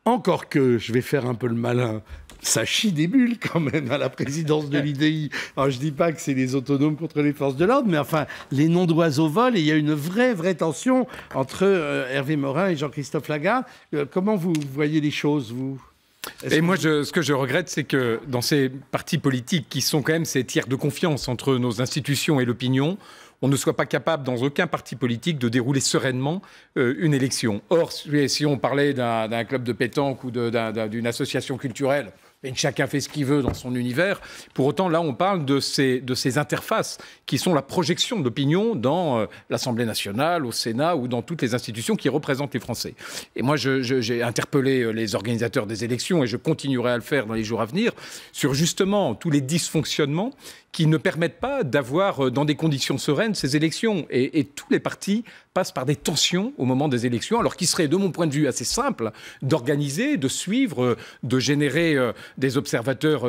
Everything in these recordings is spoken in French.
Encore que, je vais faire un peu le malin, ça chie des bulles quand même à la présidence de l'UDI. Alors je dis pas que c'est les autonomes contre les forces de l'ordre, mais enfin, les noms d'oiseaux volent et il y a une vraie tension entre Hervé Morin et Jean-Christophe Lagarde. Comment vous voyez les choses, vous ? Et moi, ce que je regrette, c'est que dans ces partis politiques qui sont quand même ces tiers de confiance entre nos institutions et l'opinion, on ne soit pas capable, dans aucun parti politique, de dérouler sereinement une élection. Or, si on parlait d'un club de pétanque ou d'une association culturelle, et chacun fait ce qu'il veut dans son univers. Pour autant, là, on parle de ces interfaces qui sont la projection de l'opinion dans l'Assemblée nationale, au Sénat ou dans toutes les institutions qui représentent les Français. Et moi, j'ai interpellé les organisateurs des élections et je continuerai à le faire dans les jours à venir sur justement tous les dysfonctionnements qui ne permettent pas d'avoir dans des conditions sereines ces élections. Et tous les partis passent par des tensions au moment des élections, alors qu'il serait, de mon point de vue, assez simple d'organiser, de suivre, de générer des observateurs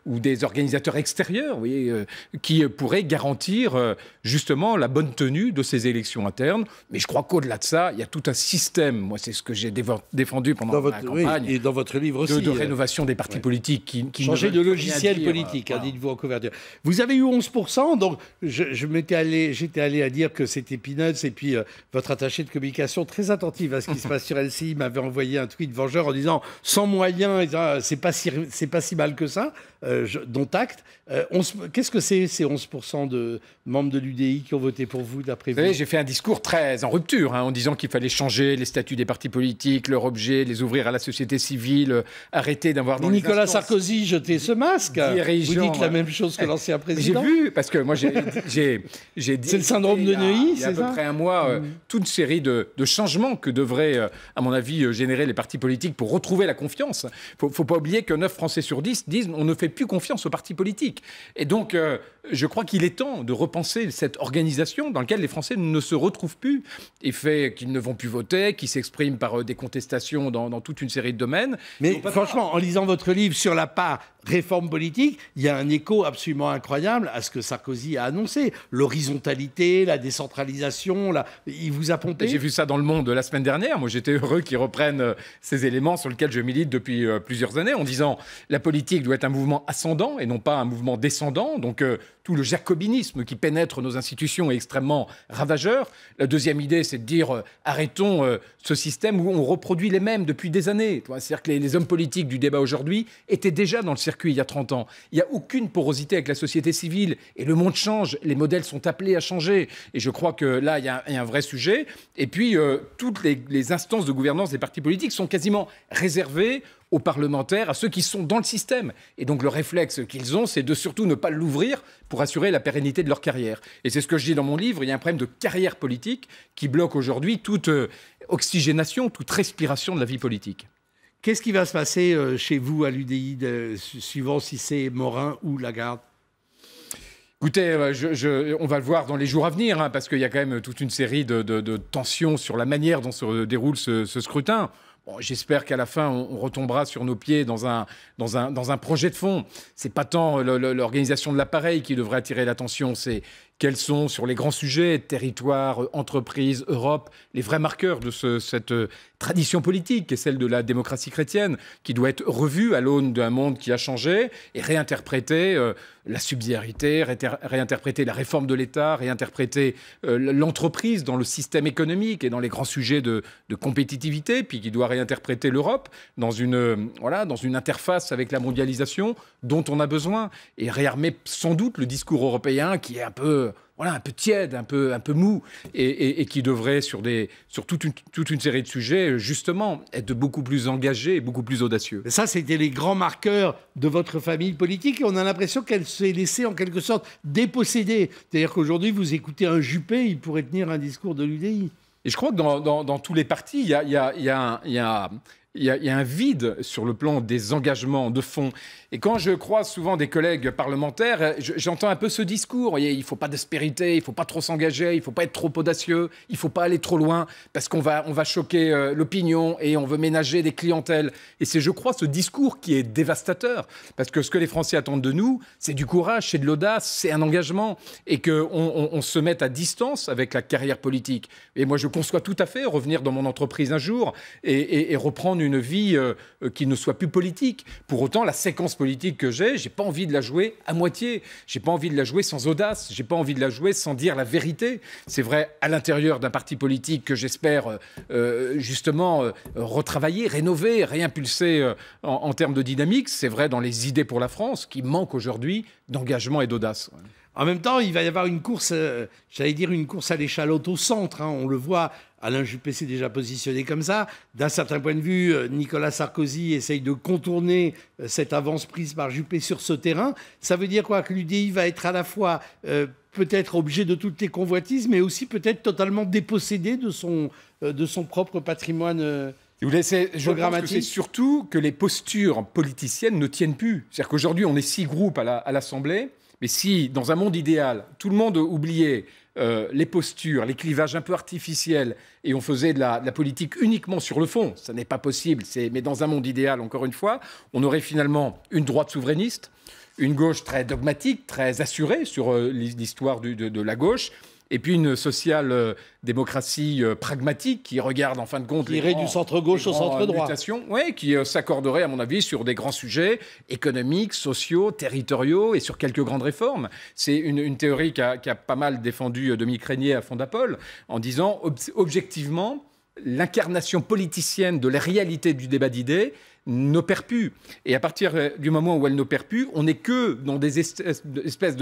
ou des organisateurs extérieurs, vous voyez, qui pourraient garantir justement la bonne tenue de ces élections internes. Mais je crois qu'au-delà de ça, il y a tout un système, moi c'est ce que j'ai défendu pendant la campagne, et dans votre livre aussi, de rénovation des partis politiques qui changer de logiciel politique, voilà. Dites-vous en couverture. Vous avez eu 11%, donc j'étais allé à dire que c'était peanuts, et puis votre attaché de communication, très attentive à ce qui se passe sur LCI, m'avait envoyé un tweet vengeur en disant « Sans moyens, c'est pas si mal que ça », dont acte. Qu'est-ce que c'est ces 11% de membres de l'UDI qui ont voté pour vous, d'après vous ? Vous savez, j'ai fait un discours très en rupture, en disant qu'il fallait changer les statuts des partis politiques, leur objet, les ouvrir à la société civile, arrêter d'avoir... Nicolas Sarkozy jetait ce masque. Vous dites la même chose que l'ancien président. J'ai vu, parce que moi j'ai dit... C'est le syndrome de Neuilly, c'est ça ? Il y a à peu près un mois, toute une série de changements que devraient, à mon avis, générer les partis politiques pour retrouver la confiance. Il ne faut pas oublier que 9 Français sur 10 disent on ne fait plus confiance aux partis politiques. Et donc, je crois qu'il est temps de repenser cette organisation dans laquelle les Français ne se retrouvent plus. Et fait qu'ils ne vont plus voter, qu'ils s'expriment par des contestations dans toute une série de domaines. Mais franchement, en lisant votre livre sur la part réforme politique, il y a un écho absolument incroyable à ce que Sarkozy a annoncé. L'horizontalité, la décentralisation, il vous a pompé. J'ai vu ça dans Le Monde la semaine dernière. Moi, j'étais heureux qu'ils reprennent ces éléments sur lesquels je milite depuis plusieurs années, en disant la politique doit être un mouvement ascendant et non pas un mouvement descendant. Donc, tout le jacobinisme qui pénètre nos institutions est extrêmement ravageur. La deuxième idée, c'est de dire arrêtons ce système où on reproduit les mêmes depuis des années. C'est-à-dire que les hommes politiques du débat aujourd'hui étaient déjà dans le circuit il y a 30 ans. Il n'y a aucune porosité avec la société civile et le monde change. Les modèles sont appelés à changer. Et je crois que là, il y a un vrai sujet. Et puis, toutes les instances de gouvernance des partis politiques sont quasiment réservées aux parlementaires, à ceux qui sont dans le système. Et donc le réflexe qu'ils ont, c'est de surtout ne pas l'ouvrir pour assurer la pérennité de leur carrière. Et c'est ce que je dis dans mon livre, il y a un problème de carrière politique qui bloque aujourd'hui toute oxygénation, toute respiration de la vie politique. Qu'est-ce qui va se passer chez vous à l'UDI, suivant si c'est Morin ou Lagarde ? Écoutez, on va le voir dans les jours à venir, parce qu'il y a quand même toute une série de tensions sur la manière dont se déroule ce scrutin. Bon, j'espère qu'à la fin, on retombera sur nos pieds dans un projet de fond. C'est pas tant l'organisation de l'appareil qui devrait attirer l'attention, c'est quels sont, sur les grands sujets, territoire, entreprise, Europe, les vrais marqueurs de cette tradition politique, qui est celle de la démocratie chrétienne, qui doit être revue à l'aune d'un monde qui a changé et réinterpréter la subsidiarité, réinterpréter la réforme de l'État, réinterpréter l'entreprise dans le système économique et dans les grands sujets de compétitivité, puis qui doit réinterpréter l'Europe dans une interface avec la mondialisation dont on a besoin, et réarmer sans doute le discours européen qui est un peu tiède, un peu mou, et qui devrait, sur toute une série de sujets, justement, être beaucoup plus engagé et beaucoup plus audacieux. Ça, c'était les grands marqueurs de votre famille politique, et on a l'impression qu'elle s'est laissée, en quelque sorte, déposséder. C'est-à-dire qu'aujourd'hui, vous écoutez un Juppé, il pourrait tenir un discours de l'UDI. Et je crois que dans tous les partis, il y a un vide sur le plan des engagements de fond. Et quand je croise souvent des collègues parlementaires, j'entends un peu ce discours. Vous voyez, il ne faut pas d'aspérité, il ne faut pas trop s'engager, il ne faut pas être trop audacieux, il ne faut pas aller trop loin, parce qu'on va choquer l'opinion et on veut ménager des clientèles. Et c'est, je crois, ce discours qui est dévastateur. Parce que ce que les Français attendent de nous, c'est du courage, c'est de l'audace, c'est un engagement. Et qu'on se mette à distance avec la carrière politique. Et moi, je conçois tout à fait revenir dans mon entreprise un jour et reprendre reprendre une vie qui ne soit plus politique. Pour autant, la séquence politique que j'ai pas envie de la jouer à moitié. J'ai pas envie de la jouer sans audace. J'ai pas envie de la jouer sans dire la vérité. C'est vrai à l'intérieur d'un parti politique que j'espère justement retravailler, rénover, réimpulser en termes de dynamique. C'est vrai dans les idées pour la France qui manquent aujourd'hui d'engagement et d'audace. En même temps, il va y avoir une course, j'allais dire une course à l'échalote au centre. Hein. On le voit, Alain Juppé s'est déjà positionné comme ça. D'un certain point de vue, Nicolas Sarkozy essaye de contourner cette avance prise par Juppé sur ce terrain. Ça veut dire quoi? Que l'UDI va être à la fois peut-être objet de toutes les convoitises, mais aussi peut-être totalement dépossédé de son propre patrimoine je pense que c'est surtout que les postures politiciennes ne tiennent plus. C'est-à-dire qu'aujourd'hui, on est 6 groupes à l'Assemblée. Mais si, dans un monde idéal, tout le monde oubliait les postures, les clivages un peu artificiels, et on faisait de la politique uniquement sur le fond, ça n'est pas possible. Mais dans un monde idéal, encore une fois, on aurait finalement une droite souverainiste, une gauche très dogmatique, très assurée sur l'histoire de la gauche, et puis une social-démocratie pragmatique qui regarde en fin de compte... Qui irait du centre-gauche au centre-droit. Oui, qui s'accorderait, à mon avis, sur des grands sujets économiques, sociaux, territoriaux et sur quelques grandes réformes. C'est une théorie qu'a pas mal défendue Dominique Régnier à Fondapol, en disant, objectivement, l'incarnation politicienne de la réalité du débat d'idées n'opère plus. Et à partir du moment où elle n'opère plus, on n'est que dans des espèces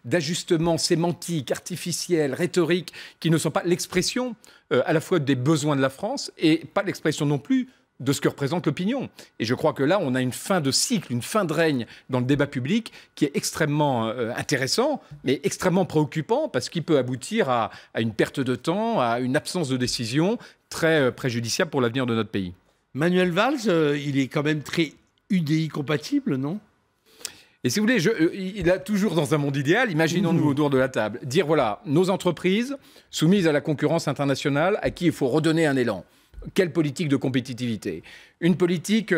d'ajustements sémantiques, artificiels, rhétoriques, qui ne sont pas l'expression à la fois des besoins de la France et pas l'expression non plus de ce que représente l'opinion. Et je crois que là, on a une fin de cycle, une fin de règne dans le débat public qui est extrêmement intéressant, mais extrêmement préoccupant parce qu'il peut aboutir à une perte de temps, à une absence de décision très préjudiciable pour l'avenir de notre pays. Manuel Valls, il est quand même très UDI compatible, non? Et si vous voulez, il a toujours dans un monde idéal, imaginons-nous autour de la table, dire voilà, nos entreprises soumises à la concurrence internationale, à qui il faut redonner un élan. Quelle politique de compétitivité? Une politique,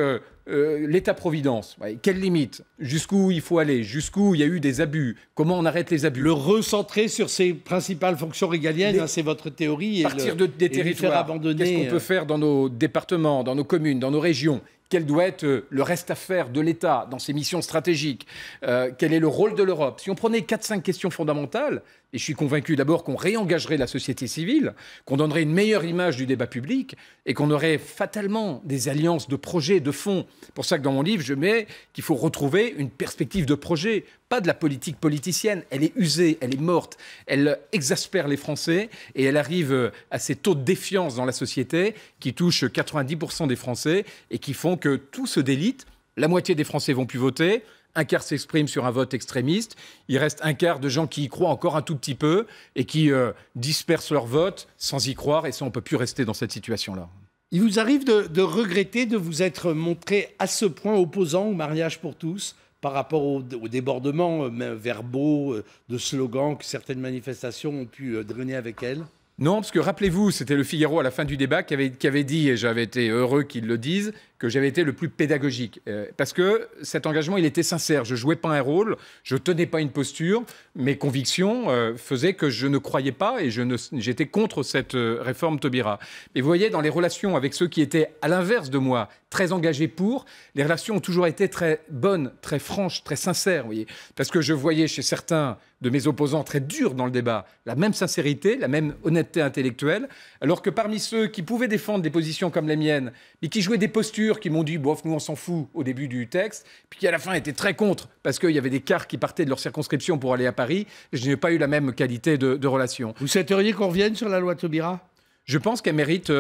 l'État-providence. Quelles limites? Jusqu'où il faut aller? Jusqu'où il y a eu des abus? Comment on arrête les abus? Le recentrer sur ses principales fonctions régaliennes, c'est votre théorie. Partir des territoires. Qu'est-ce qu'on peut faire dans nos départements, dans nos communes, dans nos régions? Quel doit être le reste à faire de l'État dans ses missions stratégiques? Quel est le rôle de l'Europe? Si on prenait 4-5 questions fondamentales, et je suis convaincu d'abord qu'on réengagerait la société civile, qu'on donnerait une meilleure image du débat public et qu'on aurait fatalement des alliances de projets, de fonds. C'est pour ça que dans mon livre, je mets qu'il faut retrouver une perspective de projet, pas de la politique politicienne. Elle est usée, elle est morte, elle exaspère les Français et elle arrive à ces taux de défiance dans la société qui touchent 90% des Français et qui font que tout se délite. La moitié des Français vont plus voter. Un quart s'exprime sur un vote extrémiste. Il reste un quart de gens qui y croient encore un tout petit peu et qui dispersent leur vote sans y croire. Et ça, on ne peut plus rester dans cette situation-là. Il vous arrive de regretter de vous être montré à ce point opposant au mariage pour tous par rapport aux débordements verbaux, de slogans que certaines manifestations ont pu drainer avec elles? Non, parce que rappelez-vous, c'était le Figaro à la fin du débat qui avait dit, et j'avais été heureux qu'ils le disent, que j'avais été le plus pédagogique. Parce que cet engagement, il était sincère. Je ne jouais pas un rôle, je ne tenais pas une posture. Mes convictions faisaient que je ne croyais pas et j'étais contre cette réforme Taubira. Mais vous voyez, dans les relations avec ceux qui étaient à l'inverse de moi, très engagés pour, les relations ont toujours été très bonnes, très franches, très sincères. Vous voyez, parce que je voyais chez certains de mes opposants très durs dans le débat la même sincérité, la même honnêteté intellectuelle, alors que parmi ceux qui pouvaient défendre des positions comme les miennes, mais qui jouaient des postures, qui m'ont dit « bof, nous on s'en fout » au début du texte, puis qui à la fin étaient très contre, parce qu'il y avait des cars qui partaient de leur circonscription pour aller à Paris, je n'ai pas eu la même qualité de relation. Vous souhaiteriez qu'on revienne sur la loi Taubira ? Je pense qu'elle mérite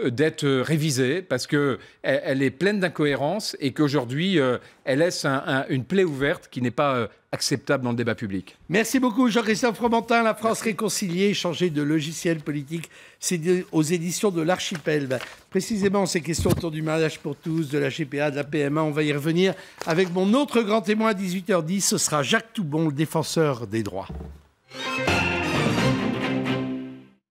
d'être révisée parce qu'elle est pleine d'incohérences et qu'aujourd'hui, elle laisse une plaie ouverte qui n'est pas acceptable dans le débat public. Merci beaucoup, Jean-Christophe Fromentin. La France réconciliée, changer de logiciel politique, c'est aux éditions de l'Archipel. Précisément, ces questions autour du mariage pour tous, de la GPA, de la PMA, on va y revenir avec mon autre grand témoin à 18h10. Ce sera Jacques Toubon, le défenseur des droits.